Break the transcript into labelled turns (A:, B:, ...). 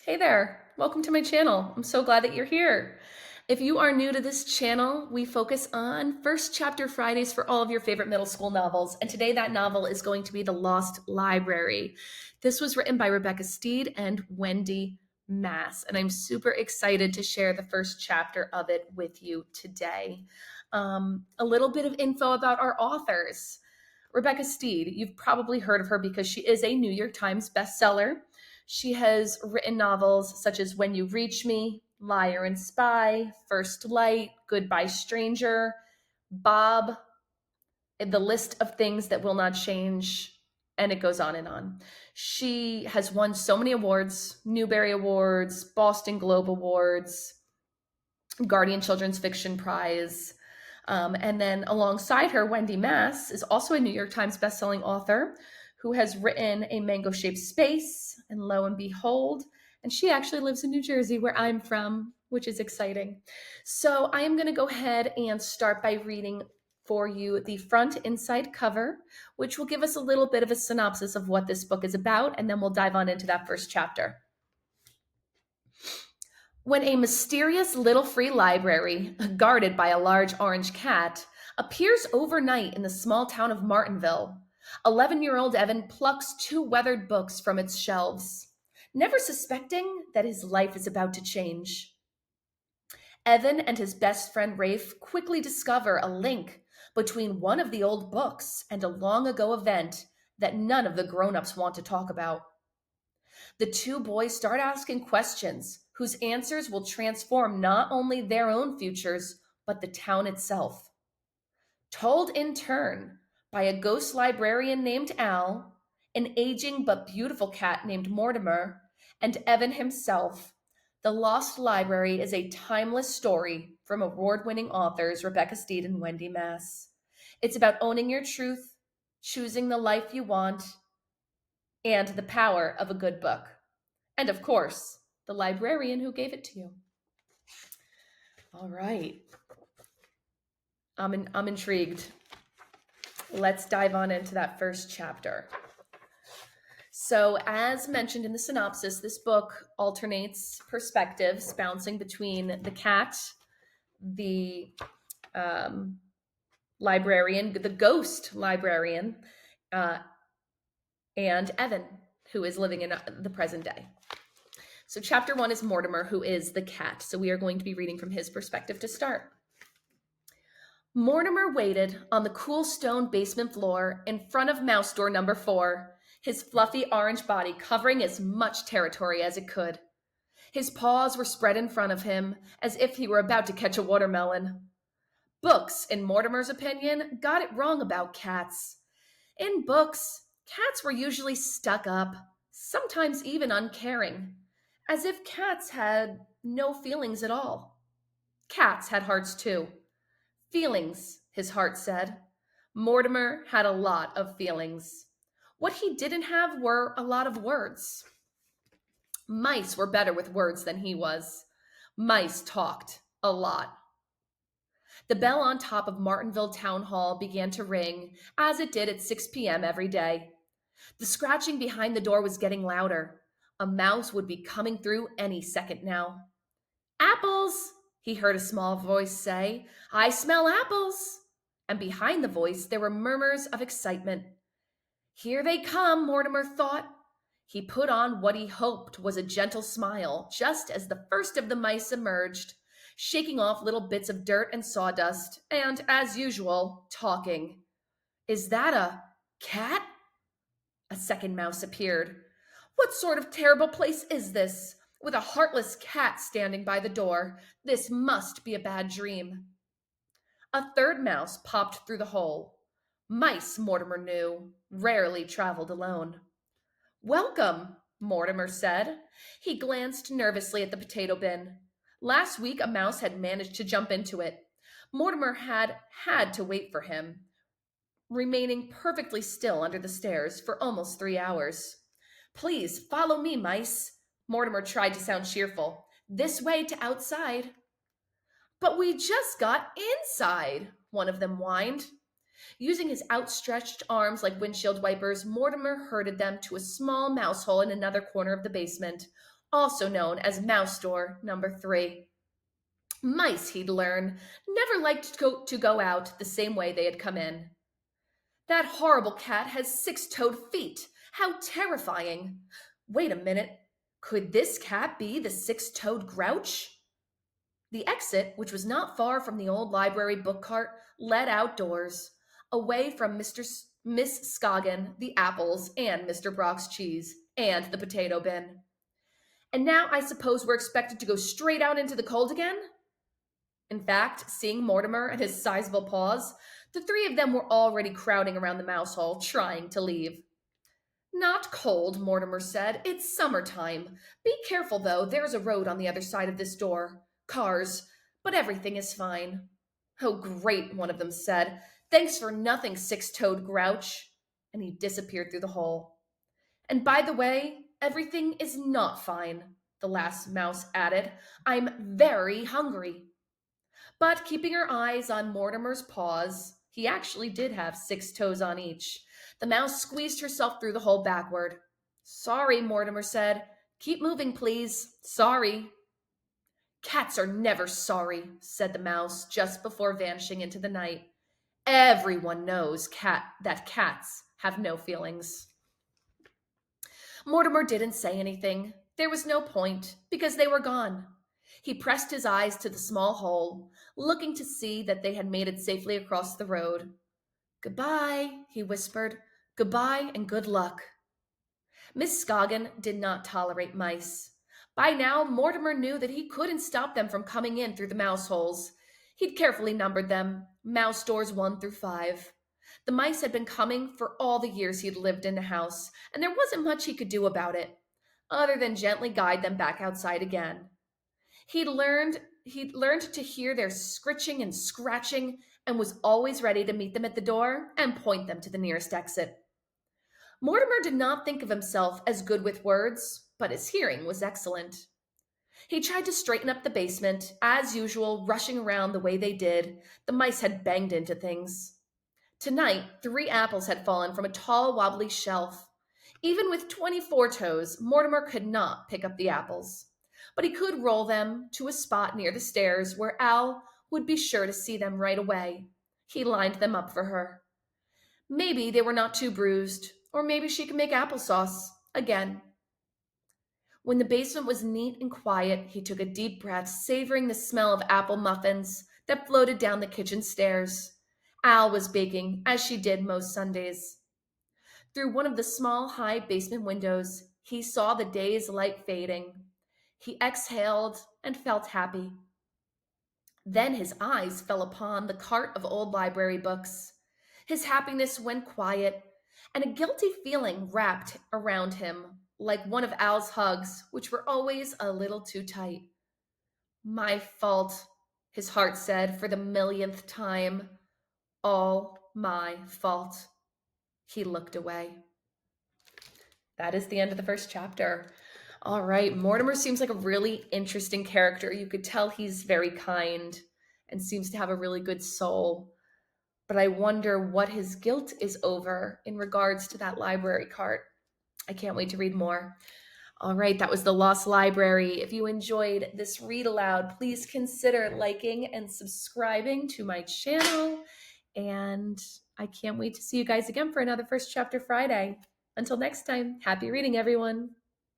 A: Hey there, welcome to my channel. I'm so glad that you're here. If you are new to this channel, we focus on First Chapter Fridays for all of your favorite middle school novels. And today that novel is going to be The Lost Library. This was written by Rebecca Stead and Wendy Mass. And I'm super excited to share the first chapter of it with you today. A little bit of info about our authors. Rebecca Stead, you've probably heard of her because she is a New York Times bestseller. She has written novels such as When You Reach Me, Liar and Spy, First Light, Goodbye Stranger, Bob, The List of Things That Will Not Change, and it goes on and on. She has won so many awards, Newbery Awards, Boston Globe Awards, Guardian Children's Fiction Prize. And then alongside her, Wendy Mass is also a New York Times bestselling author who has written A Mango-Shaped Space and Lo and Behold. And she actually lives in New Jersey, where I'm from, which is exciting. So I am going to go ahead and start by reading for you the front inside cover, which will give us a little bit of a synopsis of what this book is about, and then we'll dive on into that first chapter. When a mysterious little free library, guarded by a large orange cat, appears overnight in the small town of Martinville, 11-year-old Evan plucks two weathered books from its shelves, never suspecting that his life is about to change. Evan and his best friend Rafe quickly discover a link between one of the old books and a long-ago event that none of the grown-ups want to talk about. The two boys start asking questions whose answers will transform not only their own futures, but the town itself. Told in turn by a ghost librarian named Al, an aging but beautiful cat named Mortimer, and Evan himself, The Lost Library is a timeless story from award-winning authors Rebecca Stead and Wendy Mass. It's about owning your truth, choosing the life you want, and the power of a good book. And of course, the librarian who gave it to you. All right. I'm intrigued. Let's dive on into that first chapter. So, as mentioned in the synopsis, this book alternates perspectives, bouncing between the cat, the librarian, the ghost librarian, and Evan, who is living in the present day. So chapter 1 is Mortimer, who is the cat. So we are going to be reading from his perspective to start. Mortimer waited on the cool stone basement floor in front of mouse door number 4, his fluffy orange body covering as much territory as it could. His paws were spread in front of him, as if he were about to catch a watermelon. Books, in Mortimer's opinion, got it wrong about cats. In books, cats were usually stuck up, sometimes even uncaring, as if cats had no feelings at all. Cats had hearts too. Feelings, his heart said. Mortimer had a lot of feelings. What he didn't have were a lot of words. Mice were better with words than he was. Mice talked a lot. The bell on top of Martinville Town Hall began to ring, as it did at 6 p.m. every day. The scratching behind the door was getting louder. A mouse would be coming through any second now. "Apples!" he heard a small voice say. "I smell apples!" And behind the voice there were murmurs of excitement. Here they come, Mortimer thought. He put on what he hoped was a gentle smile just as the first of the mice emerged, shaking off little bits of dirt and sawdust, and, as usual, talking. "Is that a cat?" A second mouse appeared. "What sort of terrible place is this, with a heartless cat standing by the door? This must be a bad dream." A third mouse popped through the hole. Mice, Mortimer knew, rarely traveled alone. "Welcome," Mortimer said. He glanced nervously at the potato bin. Last week a mouse had managed to jump into it. Mortimer had to wait for him, remaining perfectly still under the stairs for almost 3 hours. "Please, follow me, mice." Mortimer tried to sound cheerful. "This way to outside." "But we just got inside," one of them whined. Using his outstretched arms like windshield wipers, Mortimer herded them to a small mouse hole in another corner of the basement, also known as Mouse Door Number 3. Mice, he'd learn, never liked to go out the same way they had come in. That horrible cat has six-toed feet. How terrifying! Wait a minute. Could this cat be the six-toed grouch? The exit, which was not far from the old library book cart, led outdoors, away from Miss Scoggin, the apples, and Mr. Brock's cheese, and the potato bin. And now I suppose we're expected to go straight out into the cold again? In fact, seeing Mortimer and his sizable paws, the three of them were already crowding around the mouse hole, trying to leave. Not cold, Mortimer said. It's summertime. Be careful, though. There's a road on the other side of this door. Cars. But everything is fine. Oh, great, one of them said. Thanks for nothing, six-toed grouch. And he disappeared through the hole. And by the way, everything is not fine, the last mouse added. I'm very hungry. But keeping her eyes on Mortimer's paws, he actually did have six toes on each. The mouse squeezed herself through the hole backward. Sorry, Mortimer said. Keep moving, please. Sorry. Cats are never sorry, said the mouse just before vanishing into the night. Everyone knows that cats have no feelings. Mortimer didn't say anything. There was no point, because they were gone. He pressed his eyes to the small hole, looking to see that they had made it safely across the road. Goodbye, he whispered. Goodbye and good luck. Miss Scoggin did not tolerate mice. By now, Mortimer knew that he couldn't stop them from coming in through the mouse holes. He'd carefully numbered them, mouse doors 1 through 5. The mice had been coming for all the years he'd lived in the house, and there wasn't much he could do about it, other than gently guide them back outside again. He'd learned to hear their scritching and scratching and was always ready to meet them at the door and point them to the nearest exit. Mortimer did not think of himself as good with words, but his hearing was excellent. He tried to straighten up the basement, as usual, rushing around the way they did. The mice had banged into things. Tonight, 3 apples had fallen from a tall, wobbly shelf. Even with 24 toes, Mortimer could not pick up the apples. But he could roll them to a spot near the stairs where Al would be sure to see them right away. He lined them up for her. Maybe they were not too bruised, or maybe she could make applesauce again. When the basement was neat and quiet, he took a deep breath, savoring the smell of apple muffins that floated down the kitchen stairs. Al was baking, as she did most Sundays. Through one of the small, high basement windows, he saw the day's light fading. He exhaled and felt happy. Then his eyes fell upon the cart of old library books. His happiness went quiet, and a guilty feeling wrapped around him, like one of Al's hugs, which were always a little too tight. My fault, his heart said for the millionth time. All my fault. He looked away. That is the end of the first chapter. All right, Mortimer seems like a really interesting character. You could tell he's very kind and seems to have a really good soul. But I wonder what his guilt is over in regards to that library cart. I can't wait to read more. All right, that was The Lost Library. If you enjoyed this read aloud, please consider liking and subscribing to my channel. And I can't wait to see you guys again for another First Chapter Friday. Until next time, happy reading, everyone.